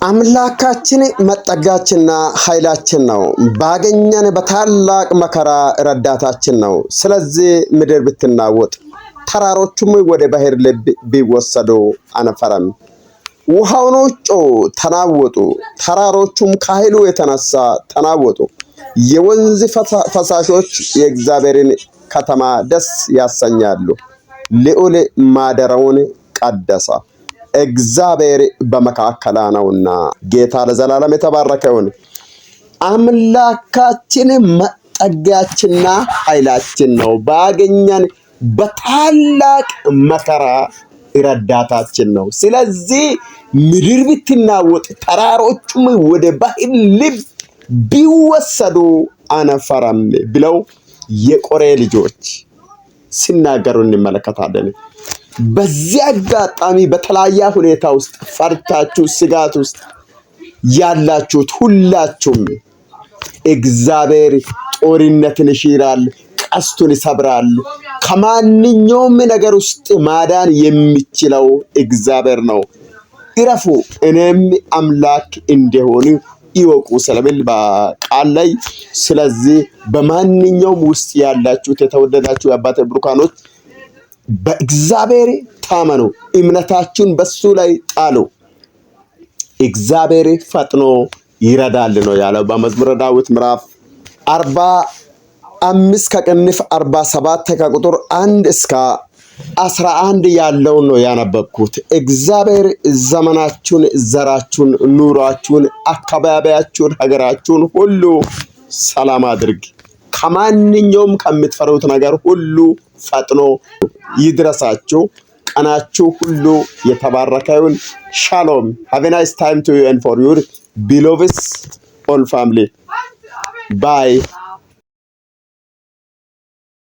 አምላካችን መጠጋችንና ኃይላችን ነው። ባገኘን በታላቅ መከራ ረዳታችን ነው። ስለዚህ ምድር ብትናወጥ ተራሮቹም ወደ ባህር ልብ ቢወሰዱ አንፈራም። ውሃውኖቹ ተናወጡ፣ ተራሮቹም ከኃይሉ የተነሳ ተናወጡ። የወንዝ ፈሳሾች የእግዚአብሔርን ከተማ ደስ ያሰኛሉ። ልዑል ማደሪያውን ቀደሰ፣ እግዚአብሔር በመካከላ ነውና። ጌታ ለዘላለም የተባረከ ይሁን። አምላካችን መጠጊያችንና ኃይላችን ነው። ባገኘን በታላቅ መከራ ረዳታችን ነው። ስለዚህ ምድር ብትናወጥ ተራሮቹም ወደ ባህር ልብ ቢወሰዱ አንፈራም ብለው የቆሬ ልጆች ሲናገሩ እንመለከታለን። በዚህ አጋጣሚ በተለያየ ሁኔታ ውስጥ ፈርታችሁ ስጋት ውስጥ ያላችሁት ሁላችሁም እግዚአብሔር ጦርነትን ይሽራል፣ ቀስቱን ይሰብራል። ከማንኛውም ነገር ውስጥ ማዳን የሚችለው እግዚአብሔር ነው። እረፉ እኔም አምላክ እንደሆነ ይወቁ ስለሚል በቃል ላይ። ስለዚህ በማንኛውም ውስጥ ያላችሁት የተወደዳችሁ የአባቴ ብሩካኖች በእግዚአብሔር ታመኑ፣ እምነታችሁን በሱ ላይ ጣሉ፣ እግዚአብሔር ፈጥኖ ይረዳል ነው ያለው በመዝሙረ ዳዊት ምዕራፍ 45 ከቅንፍ 47 ከቁጥር 1 እስከ 11 ያለውን ነው ያነበብኩት። እግዚአብሔር ዘመናችሁን፣ ዘራችሁን፣ ኑሯችሁን፣ አካባቢያችሁን፣ ሀገራችሁን ሁሉ ሰላም አድርግ። ከማንኛውም ከምትፈሩት ነገር ሁሉ ፈጥኖ ይድረሳችሁ። ቀናችሁ ሁሉ የተባረከ ይሁን። ሻሎም። have a nice time to you and for your beloved all family. Bye.